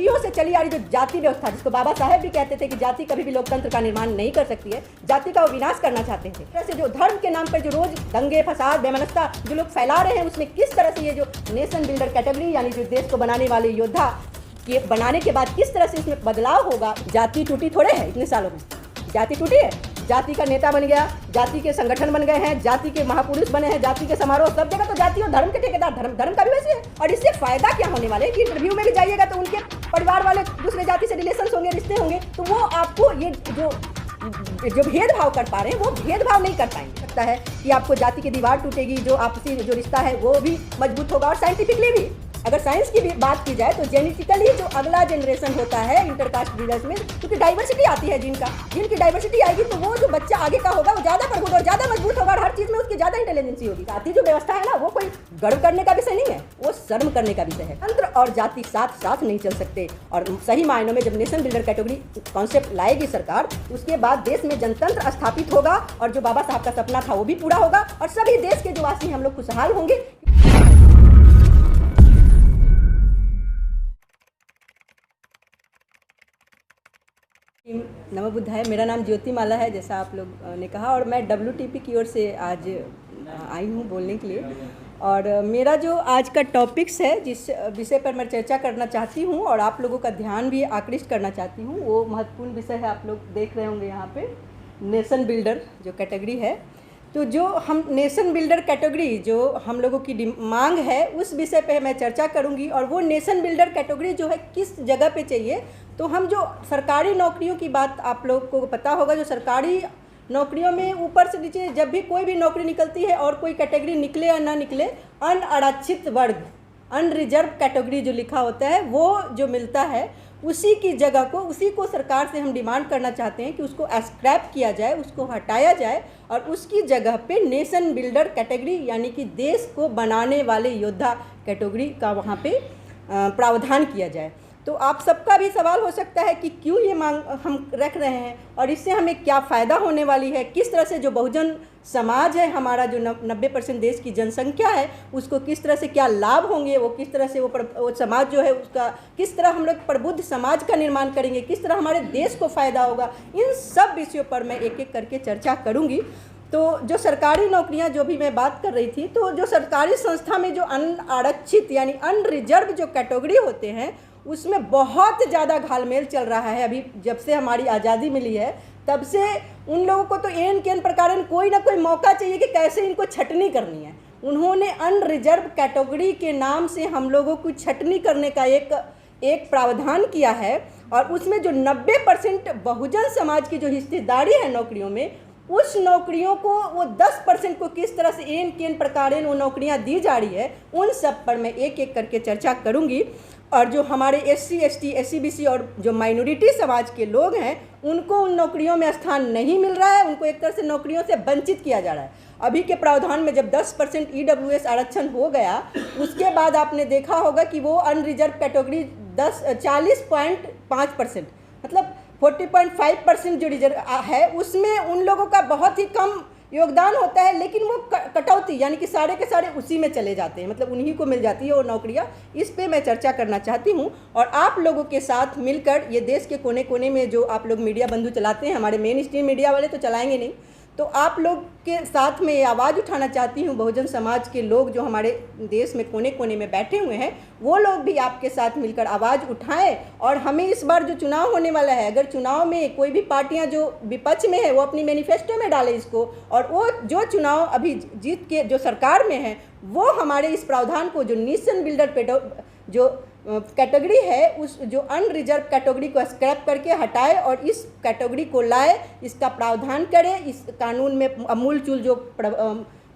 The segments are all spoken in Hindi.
सदियों से चली आ रही जो जाति व्यवस्था, जिसको बाबा साहेब भी कहते थे कि जाति कभी भी लोकतंत्र का निर्माण नहीं कर सकती है, जाति का वो विनाश करना चाहते थे। ऐसे जो धर्म के नाम पर जो रोज दंगे फसाद बेमनस्ता जो लोग फैला रहे हैं, उसमें किस तरह से ये जो नेशन बिल्डर कैटेगरी यानी जो देश को बनाने वाले योद्धा के बनाने के बाद किस तरह से इसमें बदलाव होगा। जाति टूटी थोड़े है, इतने सालों में जाति टूटी है। जाति का नेता बन गया, जाति के संगठन बन गए हैं, जाति के महापुरुष बने हैं, जाति के समारोह, सब जगह तो जाति और धर्म के ठेकेदार। धर्म का भी वैसे है। और इससे फायदा क्या होने वाले है कि इंटरव्यू में भी जाइएगा तो उनके परिवार वाले दूसरे जाति से रिलेशन होंगे, रिश्ते होंगे, तो वो आपको ये जो भेदभाव कर पा रहे हैं वो भेदभाव नहीं कर पाएंगे। लगता है कि आपको जाति की दीवार टूटेगी, जो आपसी जो रिश्ता है वो भी मजबूत होगा। और साइंटिफिकली भी अगर साइंस की भी बात की जाए तो जेनेटिकली जो अगला जनरेशन होता है इंटरकास्ट ब्रीडर्स में, क्योंकि डाइवर्सिटी आती है जिन की डाइवर्सिटी आएगी तो वो जो बच्चा आगे का होगा वो ज़्यादा प्रबुद्ध और ज़्यादा मजबूत होगा और हर चीज़ में उसकी ज़्यादा इंटेलिजेंसी होगी। जाति जो व्यवस्था है ना, वो कोई गर्व करने का विषय नहीं है, वो शर्म करने का विषय है। तंत्र और जाति साथ साथ नहीं चल सकते। और सही मायनों में जब नेशन बिल्डर कैटेगरी कॉन्सेप्ट लाएगी सरकार, उसके बाद देश में जनतंत्र स्थापित होगा और जो बाबा साहब का सपना था वो भी पूरा होगा और सभी देश के जो वासी हम लोग खुशहाल होंगे। नमो बुद्धाय। मेरा नाम ज्योति माला है, जैसा आप लोग ने कहा, और मैं WTP की ओर से आज आई हूँ बोलने के लिए। और मेरा जो आज का टॉपिक्स है, जिस विषय पर मैं चर्चा करना चाहती हूँ और आप लोगों का ध्यान भी आकृष्ट करना चाहती हूँ, वो महत्वपूर्ण विषय है। आप लोग देख रहे होंगे यहाँ पे नेशन बिल्डर जो कैटेगरी है। तो जो हम नेशन बिल्डर कैटेगरी जो हम लोगों की मांग है, उस विषय पे मैं चर्चा करूंगी। और वो नेशन बिल्डर कैटेगरी जो है किस जगह पे चाहिए, तो हम जो सरकारी नौकरियों की बात आप लोग को पता होगा, जो सरकारी नौकरियों में ऊपर से नीचे जब भी कोई भी नौकरी निकलती है और कोई कैटेगरी निकले या ना निकले, अनारक्षित वर्ग अनरिजर्व कैटेगरी जो लिखा होता है वो जो मिलता है, उसी की जगह को, उसी को सरकार से हम डिमांड करना चाहते हैं कि उसको स्क्रैप किया जाए, उसको हटाया जाए और उसकी जगह पे नेशन बिल्डर कैटेगरी यानी कि देश को बनाने वाले योद्धा कैटेगरी का वहाँ पे प्रावधान किया जाए। तो आप सबका भी सवाल हो सकता है कि क्यों ये मांग हम रख रहे हैं और इससे हमें क्या फ़ायदा होने वाली है, किस तरह से जो बहुजन समाज है हमारा, जो 90% देश की जनसंख्या है, उसको किस तरह से क्या लाभ होंगे, वो किस तरह से वो समाज जो है उसका किस तरह हम लोग प्रबुद्ध समाज का निर्माण करेंगे, किस तरह हमारे देश को फ़ायदा होगा। इन सब विषयों पर मैं एक एक करके चर्चा करूँगी। तो जो सरकारी नौकरियां जो भी मैं बात कर रही थी, तो जो सरकारी संस्था में जो अनारक्षित यानी अनरिजर्व जो कैटेगरी होते हैं, उसमें बहुत ज़्यादा घालमेल चल रहा है। अभी जब से हमारी आज़ादी मिली है तब से उन लोगों को तो एन के एन प्रकार कोई ना कोई मौका चाहिए कि कैसे इनको छटनी करनी है। उन्होंने अनरिजर्व कैटेगरी के नाम से हम लोगों को छटनी करने का एक प्रावधान किया है। और उसमें जो 90% बहुजन समाज की जो हिस्सेदारी है नौकरियों में, उस नौकरियों को वो 10% को किस तरह से एन के एन प्रकार वो नौकरियां दी जा रही है, उन सब पर मैं एक एक करके चर्चा करूंगी। और जो हमारे SC ST SC BC और जो माइनॉरिटी समाज के लोग हैं, उनको उन नौकरियों में स्थान नहीं मिल रहा है, उनको एक तरह से नौकरियों से वंचित किया जा रहा है। अभी के प्रावधान में जब 10% EWS आरक्षण हो गया, उसके बाद आपने देखा होगा कि वो अनरिजर्व कैटेगरी 40.5% मतलब 40.5% जो रिजर्व है, उसमें उन लोगों का बहुत ही कम योगदान होता है, लेकिन वो कटौती यानी कि सारे के सारे उसी में चले जाते हैं, मतलब उन्हीं को मिल जाती है वो नौकरियां। इस पे मैं चर्चा करना चाहती हूं और आप लोगों के साथ मिलकर ये देश के कोने कोने में जो आप लोग मीडिया बंधु चलाते हैं, हमारे मेन स्ट्रीम मीडिया वाले तो चलाएंगे नहीं, तो आप लोग के साथ में ये आवाज़ उठाना चाहती हूँ। बहुजन समाज के लोग जो हमारे देश में कोने कोने में बैठे हुए हैं, वो लोग भी आपके साथ मिलकर आवाज़ उठाएं। और हमें इस बार जो चुनाव होने वाला है, अगर चुनाव में कोई भी पार्टियां जो विपक्ष में है वो अपनी मैनिफेस्टो में डाले इसको, और वो जो चुनाव अभी जीत के जो सरकार में है, वो हमारे इस प्रावधान को जो नेशन बिल्डर जो कैटेगरी है, उस जो अनरिजर्व कैटेगरी को स्क्रैप करके हटाए और इस कैटेगरी को लाए, इसका प्रावधान करे, इस कानून में अमूलचूल जो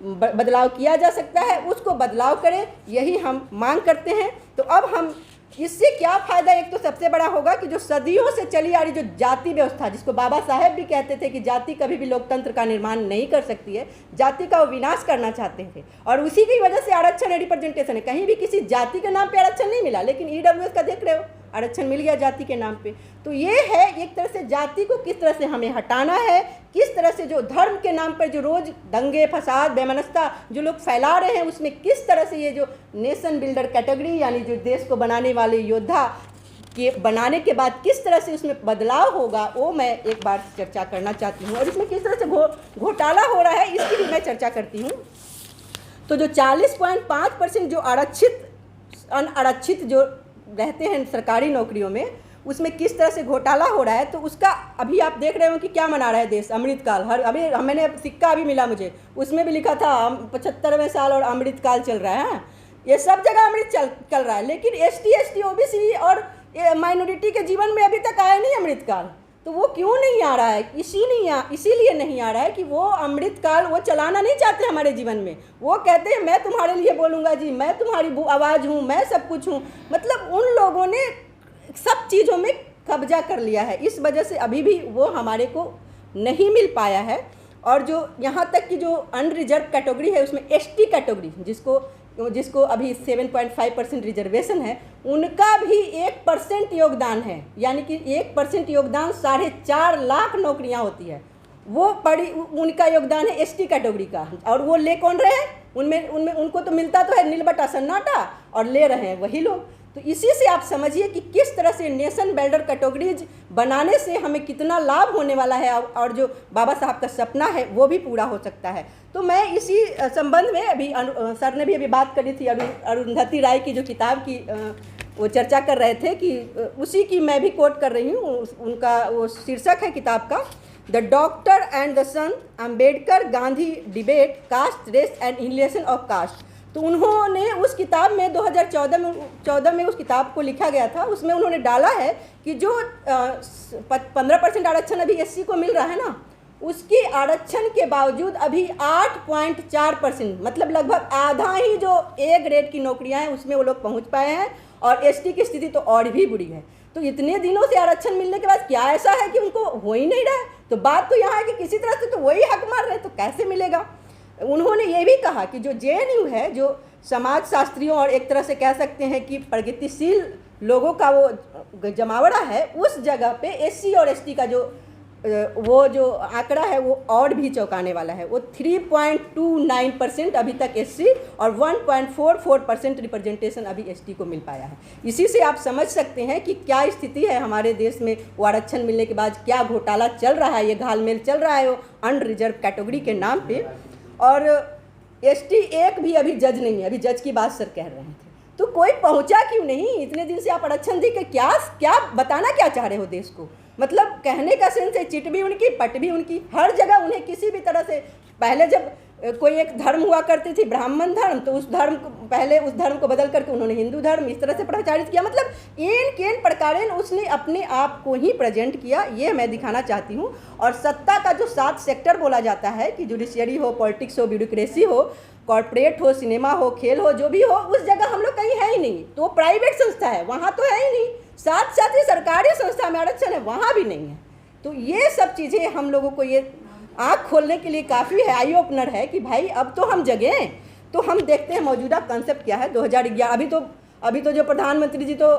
बदलाव किया जा सकता है उसको बदलाव करे, यही हम मांग करते हैं। तो अब हम इससे क्या फ़ायदा, एक तो सबसे बड़ा होगा कि जो सदियों से चली आ रही जो जाति व्यवस्था, जिसको बाबा साहेब भी कहते थे कि जाति कभी भी लोकतंत्र का निर्माण नहीं कर सकती है, जाति का वो विनाश करना चाहते थे। और उसी की वजह से आरक्षण रिप्रेजेंटेशन है, कहीं भी किसी जाति के नाम पे आरक्षण नहीं मिला, लेकिन EWS का देख रहे हो आरक्षण मिल गया जाति के नाम पे। तो ये है एक तरह से जाति को किस तरह से हमें हटाना है, किस तरह से जो धर्म के नाम पर जो रोज़ दंगे फसाद बेमनस्ता जो लोग फैला रहे हैं, उसमें किस तरह से ये जो नेशन बिल्डर कैटेगरी यानी जो देश को बनाने वाले योद्धा के बनाने के बाद किस तरह से उसमें बदलाव होगा, वो मैं एक बार चर्चा करना चाहती हूँ। और इसमें किस तरह से घोटाला हो रहा है, इसकी भी मैं चर्चा करती हूँ। तो जो 40.5% जो अनारक्षित जो रहते हैं सरकारी नौकरियों में, उसमें किस तरह से घोटाला हो रहा है, तो उसका अभी आप देख रहे हो कि क्या मना रहा है देश, अमृतकाल। अभी मैंने सिक्का अभी मिला मुझे, उसमें भी लिखा था 75वें साल और अमृतकाल चल रहा है। ये सब जगह अमृत चल रहा है, लेकिन ST OBC और माइनॉरिटी के जीवन में अभी तक आया नहीं अमृतकाल। तो वो क्यों नहीं आ रहा है? इसीलिए नहीं आ रहा है कि वो अमृतकाल वो चलाना नहीं चाहते हमारे जीवन में। वो कहते हैं मैं तुम्हारे लिए बोलूँगा जी, मैं तुम्हारी आवाज़ हूँ, मैं सब कुछ हूँ। मतलब उन लोगों ने सब चीज़ों में कब्जा कर लिया है, इस वजह से अभी भी वो हमारे को नहीं मिल पाया है। और जो यहाँ तक कि जो अनरिजर्व कैटेगरी है, उसमें ST कैटेगरी जिसको अभी 7.5% रिजर्वेशन है, उनका भी 1% योगदान है। यानी कि 1% योगदान 4.5 लाख नौकरियाँ होती है, वो उनका योगदान है ST कैटेगरी का। और वो ले कौन रहे हैं? उनमें उनको तो मिलता तो है नीलबटा सन्नाटा, और ले रहे हैं वही लोग। तो इसी से आप समझिए कि किस तरह से नेशन बिल्डर कैटेगरीज बनाने से हमें कितना लाभ होने वाला है, और जो बाबा साहब का सपना है वो भी पूरा हो सकता है। तो मैं इसी संबंध में अभी सर ने भी अभी बात करी थी, अरुंधति राय की जो किताब की वो चर्चा कर रहे थे, कि उसी की मैं भी कोट कर रही हूँ। उनका वो शीर्षक है किताब का, the doctor and the saint Ambedkar Gandhi debate, caste race and annihilation of caste. तो उन्होंने उस किताब में 2014 में उस किताब को लिखा गया था, उसमें उन्होंने डाला है कि जो 15% आरक्षण अभी SC को मिल रहा है ना, उसके आरक्षण के बावजूद अभी 8.4%, मतलब लगभग आधा ही जो A ग्रेड की नौकरियां हैं उसमें वो लोग पहुंच पाए हैं, और ST की स्थिति तो और भी बुरी है। तो इतने दिनों से आरक्षण मिलने के बाद क्या ऐसा है कि उनको हो ही नहीं रहा है? तो बात तो यहाँ है कि किसी तरह से तो वही हक मार रहे हैं, तो कैसे मिलेगा? उन्होंने ये भी कहा कि जो JNU है, जो समाज शास्त्रियों और एक तरह से कह सकते हैं कि प्रगतिशील लोगों का वो जमावड़ा है, उस जगह पे SC और ST का वो जो आंकड़ा है वो और भी चौंकाने वाला है। वो 3.29% अभी तक SC और 1.44% रिप्रेजेंटेशन अभी ST को मिल पाया है। इसी से आप समझ सकते हैं कि क्या स्थिति है हमारे देश में, वो आरक्षण मिलने के बाद क्या घोटाला चल रहा है, ये घालमेल चल रहा है वो अनरिजर्व कैटेगरी के नाम पे। और ST एक भी अभी जज नहीं है, अभी जज की बात सर कह रहे थे। तो कोई पहुंचा क्यों नहीं? इतने दिन से आप आरक्षण दी के क्या बताना क्या चाह रहे हो देश को? मतलब कहने का सेंस है, चिट भी उनकी, पट भी उनकी, हर जगह उन्हें किसी भी तरह से। पहले जब कोई एक धर्म हुआ करती थी ब्राह्मण धर्म, तो उस धर्म को बदल करके उन्होंने हिंदू धर्म इस तरह से प्रचारित किया। मतलब एन केन प्रकारेण उसने अपने आप को ही प्रेजेंट किया, ये मैं दिखाना चाहती हूँ। और सत्ता का जो 7 सेक्टर बोला जाता है कि जुडिशियरी हो, पॉलिटिक्स हो, ब्यूरोक्रेसी हो, कॉर्पोरेट हो, सिनेमा हो, खेल हो, जो भी हो, उस जगह हम लोग कहीं है ही नहीं। तो प्राइवेट संस्था है, वहाँ तो है ही नहीं। साथ साथ ही सरकारी संस्था में आरक्षण है, वहाँ भी नहीं है। तो ये सब चीज़ें हम लोगों को ये आँख खोलने के लिए काफ़ी है, आई ओपनर है कि भाई अब तो हम जगें। तो हम देखते हैं मौजूदा कॉन्सेप्ट क्या है। 2011 अभी तो जो प्रधानमंत्री जी तो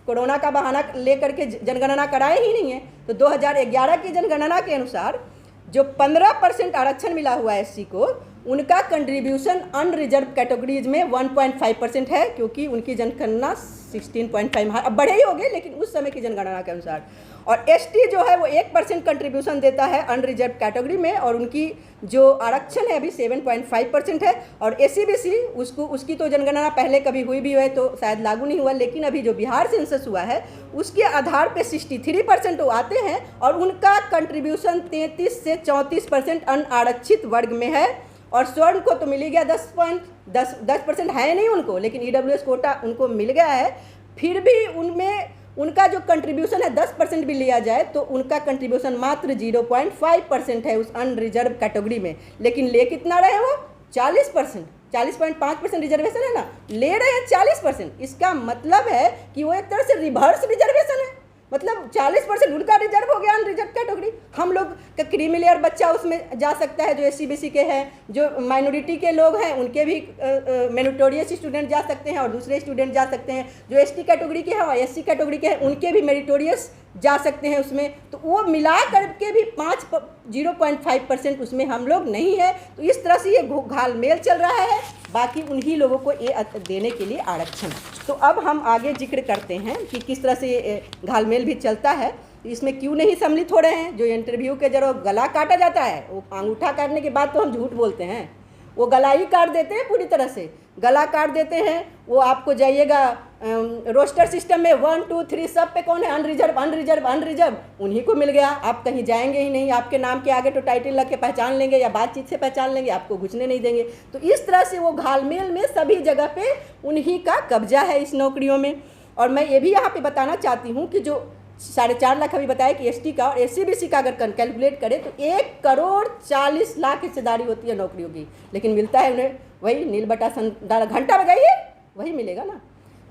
कोरोना का बहाना लेकर के जनगणना कराए ही नहीं है। तो 2011 की जनगणना के अनुसार जो 15% आरक्षण मिला हुआ है SC को, उनका कंट्रीब्यूशन अनरिजर्व कैटेगरीज में 1.5% है, क्योंकि उनकी जनगणना 16.5 अब बढ़े ही हो गए, लेकिन उस समय की जनगणना के अनुसार। और ST जो है वो 1% कंट्रीब्यूशन देता है अनरिजर्व कैटेगरी में, और उनकी जो आरक्षण है अभी 7.5% है। और SCBC उसकी तो जनगणना पहले कभी हुई भी है तो शायद लागू नहीं हुआ, लेकिन अभी जो बिहार सेंसस हुआ है उसके आधार पे 63% वो आते हैं, और उनका कंट्रीब्यूशन 33 से 34% अनारक्षित वर्ग में है। और स्वर्ण को तो मिल गया 10% है नहीं उनको, लेकिन EWS कोटा उनको मिल गया है। फिर भी उनमें उनका जो कंट्रीब्यूशन है 10% भी लिया जाए तो उनका कंट्रीब्यूशन मात्र 0.5% है उस अनरिजर्व कैटेगरी में। लेकिन ले कितना रहे वो? 40%, 40.5% रिजर्वेशन है ना, ले रहे हैं 40%। इसका मतलब है कि वो एक तरह से रिवर्स रिजर्वेशन है। मतलब 40% उनका रिजर्व हो गया अनरिजर्व कैटेगरी। हम लोग का क्रीमी लेयर बच्चा उसमें जा सकता है, जो SCBC के हैं, जो माइनॉरिटी के लोग हैं उनके भी मेरिटोरियस स्टूडेंट जा सकते हैं, और दूसरे स्टूडेंट जा सकते हैं। जो ST कैटेगरी के हैं और SC कैटेगरी के हैं उनके भी मेरिटोरियस जा सकते हैं उसमें, तो वो मिला करके भी 0.5% उसमें हम लोग नहीं है। तो इस तरह से ये घालमेल चल रहा है, बाकी उन्हीं लोगों को ये देने के लिए आरक्षण। तो अब हम आगे जिक्र करते हैं कि किस तरह से ये घालमेल भी चलता है, इसमें क्यों नहीं सम्मिलित हो रहे हैं। जो इंटरव्यू के जरा गला काटा जाता है, वो अंगूठा काटने के बाद तो हम झूठ बोलते हैं, वो गला ही काट देते हैं, पूरी तरह से गला काट देते हैं। वो आपको जाइएगा रोस्टर सिस्टम में 1 2 3 सब पे कौन है, अनरिजर्व अनरिजर्व अनरिजर्व, उन्हीं को मिल गया। आप कहीं जाएंगे ही नहीं, आपके नाम के आगे तो टाइटल लग के पहचान लेंगे या बातचीत से पहचान लेंगे, आपको घुसने नहीं देंगे। तो इस तरह से वो घालमेल में सभी जगह पे उन्हीं का कब्जा है इस नौकरियों में। और मैं ये भी यहाँ पे बताना चाहती हूँ कि जो 4.5 लाख अभी बताया कि एसटी का और एससीबीसी का अगर कैलकुलेट करें तो 1,40,00,000 हिस्सेदारी होती है नौकरियों की, लेकिन मिलता है उन्हें वही नील बटा घंटा बजाइए वही मिलेगा ना।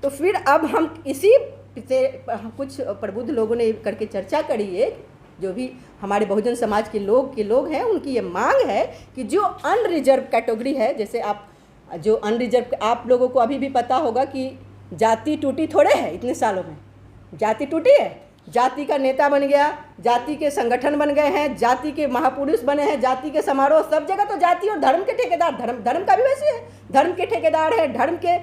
तो फिर अब हम इसी से कुछ प्रबुद्ध लोगों ने करके चर्चा करी है, जो भी हमारे बहुजन समाज के लोग हैं, उनकी ये मांग है कि जो अनरिजर्व कैटेगरी है, जैसे आप जो अनरिजर्व, आप लोगों को अभी भी पता होगा कि जाति टूटी थोड़े है, इतने सालों में जाति टूटी है। जाति का नेता बन गया, जाति के संगठन बन गए हैं, जाति के महापुरुष बने हैं, जाति के समारोह, सब जगह तो जाति और धर्म के ठेकेदार, धर्म का भी वैसे है, धर्म के ठेकेदार है, धर्म के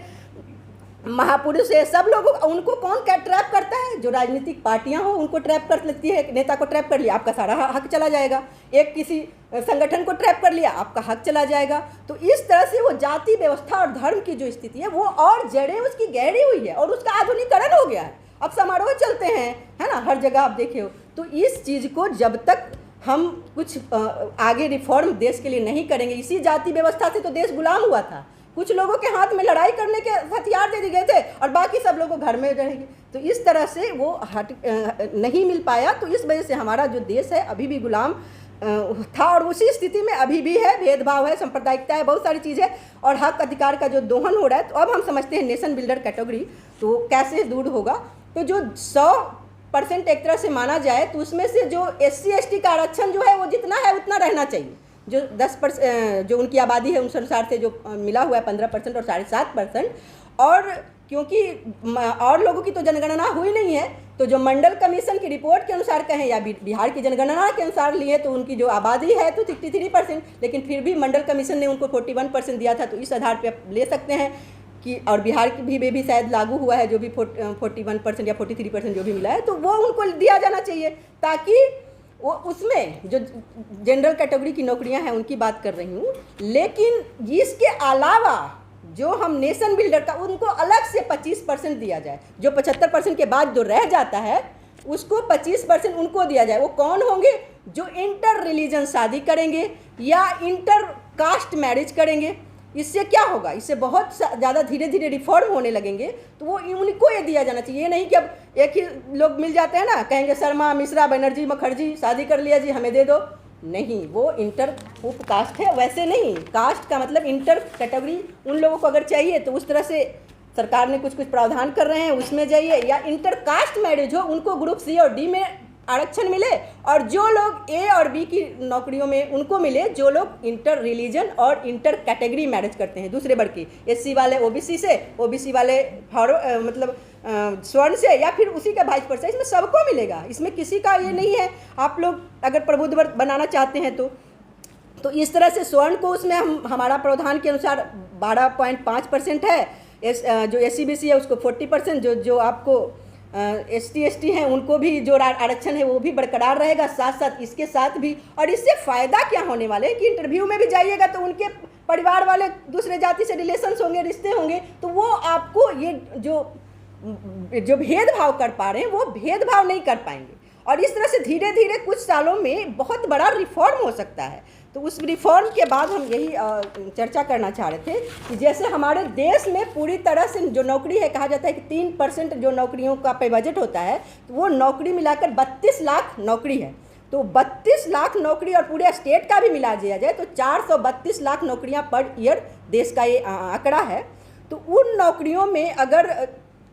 महापुरुष है, सब लोग। उनको कौन क्या ट्रैप करता है? जो राजनीतिक पार्टियां हो उनको ट्रैप कर लेती है। एक नेता को ट्रैप कर लिया, आपका सारा हक चला जाएगा। एक किसी संगठन को ट्रैप कर लिया, आपका हक चला जाएगा। तो इस तरह से वो जाति व्यवस्था और धर्म की जो स्थिति है वो और जड़ें उसकी गहरी हुई है और उसका आधुनिकीकरण हो गया है। अब समारोह चलते हैं, है ना, हर जगह आप देखे हो। तो इस चीज़ को जब तक हम कुछ आगे रिफॉर्म देश के लिए नहीं करेंगे, इसी जाति व्यवस्था से तो देश गुलाम हुआ था। कुछ लोगों के हाथ में लड़ाई करने के हथियार दे दिए गए थे और बाकी सब लोगों को घर में रहेंगे। तो इस तरह से वो नहीं मिल पाया। तो इस वजह से हमारा जो देश है अभी भी गुलाम था और उसी स्थिति में अभी भी है। भेदभाव है, सांप्रदायिकता है, बहुत सारी चीज़ें और हक अधिकार का जो दोहन हो रहा है। तो अब हम समझते हैं नेशन बिल्डर कैटेगरी तो कैसे दूर होगा। तो जो 100% एक तरह से माना जाए तो उसमें से जो SC/ST का आरक्षण जो है वो जितना है उतना रहना चाहिए। जो 10% जो उनकी आबादी है उस अनुसार से जो मिला हुआ है 15% और 7.5%। और क्योंकि और लोगों की तो जनगणना हुई नहीं है, तो जो मंडल कमीशन की रिपोर्ट के अनुसार कहें या बिहार की जनगणना के अनुसार लिए तो उनकी जो आबादी है तो 63%, लेकिन फिर भी मंडल कमीशन ने उनको 41% दिया था। तो इस आधार पर आप ले सकते हैं कि और बिहार की भी शायद लागू हुआ है, जो भी 41% या 43% जो भी मिला है तो वो उनको दिया जाना चाहिए, ताकि वो उसमें जो जनरल कैटेगरी की नौकरियां हैं उनकी बात कर रही हूँ। लेकिन इसके अलावा जो हम नेशन बिल्डर का उनको अलग से 25% दिया जाए। जो 75% के बाद जो रह जाता है उसको 25% उनको दिया जाए। वो कौन होंगे? जो इंटर रिलीजन शादी करेंगे या इंटर कास्ट मैरिज करेंगे। इससे क्या होगा? इससे बहुत ज़्यादा धीरे धीरे रिफॉर्म होने लगेंगे। तो वो उनको ये दिया जाना चाहिए। ये नहीं कि अब एक ही लोग मिल जाते हैं ना, कहेंगे शर्मा, मिश्रा, बनर्जी, मुखर्जी, शादी कर लिया जी, हमें दे दो। नहीं, वो इंटर उप कास्ट है, वैसे नहीं। कास्ट का मतलब इंटर कैटेगरी उन लोगों को अगर चाहिए तो उस तरह से सरकार ने कुछ प्रावधान कर रहे हैं, उसमें जाइए। या इंटर कास्ट मैरिज हो, उनको ग्रुप C और D में आरक्षण मिले। और जो लोग A और B की नौकरियों में उनको मिले जो लोग इंटर रिलीजन और इंटर कैटेगरी मैरिज करते हैं दूसरे वर्ग की। SC वाले OBC से, OBC वाले मतलब स्वर्ण से, या फिर उसी का 22%। इसमें सबको मिलेगा, इसमें किसी का ये नहीं है। आप लोग अगर प्रबुद्ध वर्ग बनाना चाहते हैं तो इस तरह से स्वर्ण को उसमें हमारा प्रावधान के अनुसार 12.5% है। जो SC/BC है उसको 40%, जो आपको ST/ST हैं उनको भी जो आरक्षण है वो भी बरकरार रहेगा। साथ साथ इसके साथ भी, और इससे फ़ायदा क्या होने वाले हैं कि इंटरव्यू में भी जाइएगा तो उनके परिवार वाले दूसरे जाति से रिलेशंस होंगे, रिश्ते होंगे, तो वो आपको ये जो भेदभाव कर पा रहे हैं वो भेदभाव नहीं कर पाएंगे। और इस तरह से धीरे धीरे कुछ सालों में बहुत बड़ा रिफॉर्म हो सकता है। तो उस रिफॉर्म के बाद हम यही चर्चा करना चाह रहे थे कि जैसे हमारे देश में पूरी तरह से जो नौकरी है, कहा जाता है कि 3% जो नौकरियों का पे बजट होता है, तो वो नौकरी मिलाकर 32 लाख नौकरी है। तो 32 लाख नौकरी और पूरे स्टेट का भी मिला दिया जाए तो 432 लाख नौकरियां पर ईयर देश का ये आंकड़ा है। तो उन नौकरियों में अगर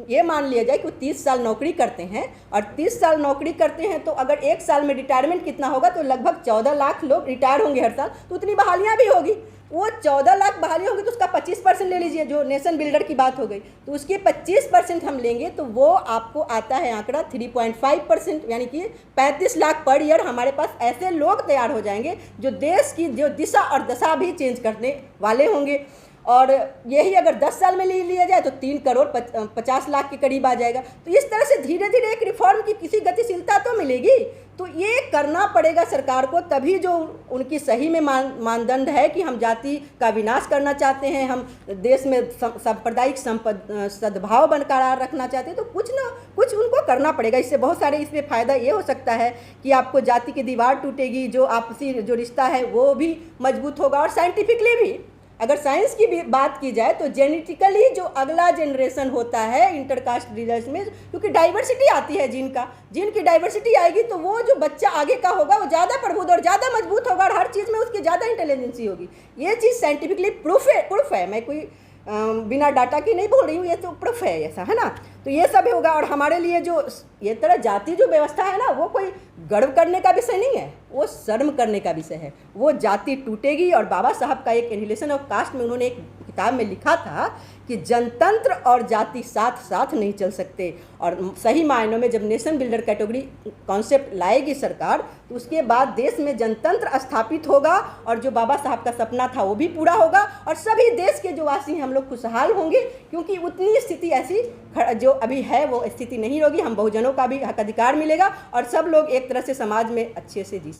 ये मान लिया जाए कि वो 30 साल नौकरी करते हैं और 30 साल नौकरी करते हैं, तो अगर एक साल में रिटायरमेंट कितना होगा, तो लगभग 14 लाख लोग रिटायर होंगे हर साल, तो उतनी बहालियाँ भी होगी। वो 14 लाख बहाली होगी तो उसका 25% ले लीजिए, जो नेशन बिल्डर की बात हो गई, तो उसके 25% हम लेंगे तो वो आपको आता है आंकड़ा 3.5%, यानी कि 35 लाख पर ईयर हमारे पास ऐसे लोग तैयार हो जाएंगे जो देश की जो दिशा और दशा भी चेंज करने वाले होंगे। और यही अगर 10 साल में लिया जाए तो 3 करोड़ 50 लाख के करीब आ जाएगा। तो इस तरह से धीरे धीरे एक रिफॉर्म की किसी गतिशीलता तो मिलेगी। तो ये करना पड़ेगा सरकार को, तभी जो उनकी सही में मानदंड है कि हम जाति का विनाश करना चाहते हैं, हम देश में सांप्रदायिक सद्भाव बरकरार रखना चाहते हैं, तो कुछ ना कुछ उनको करना पड़ेगा। इससे बहुत सारे इसमें फ़ायदा ये हो सकता है कि आपको जाति की दीवार टूटेगी, जो आपसी जो रिश्ता है वो भी मजबूत होगा। और साइंटिफिकली भी अगर साइंस की भी बात की जाए तो जेनेटिकली जो अगला जनरेशन होता है इंटरकास्ट रिलेशन में, क्योंकि डाइवर्सिटी आती है जीन की डाइवर्सिटी आएगी, तो वो जो बच्चा आगे का होगा वो ज़्यादा प्रबुद्ध और ज़्यादा मजबूत होगा और हर चीज़ में उसकी ज़्यादा इंटेलिजेंसी होगी। ये चीज़ साइंटिफिकली प्रूफ है, मैं कोई बिना डाटा की नहीं बोल रही हूँ, ये तो प्रूफ है ऐसा, है ना। तो ये सब होगा। और हमारे लिए जो ये तरह जाति जो व्यवस्था है ना, वो कोई गर्व करने का विषय नहीं है, वो शर्म करने का विषय है। वो जाति टूटेगी। और बाबा साहब का एक एनिहिलेशन ऑफ कास्ट में उन्होंने एक किताब में लिखा था कि जनतंत्र और जाति साथ साथ नहीं चल सकते। और सही मायनों में जब नेशन बिल्डर कैटेगरी कॉन्सेप्ट लाएगी सरकार, तो उसके बाद देश में जनतंत्र स्थापित होगा और जो बाबा साहब का सपना था वो भी पूरा होगा और सभी देश के जो वासी हैं हम लोग खुशहाल होंगे। क्योंकि उतनी स्थिति ऐसी जो अभी है वो स्थिति नहीं होगी। हम बहुजनों का भी हक अधिकार मिलेगा और सब लोग एक तरह से समाज में अच्छे से जी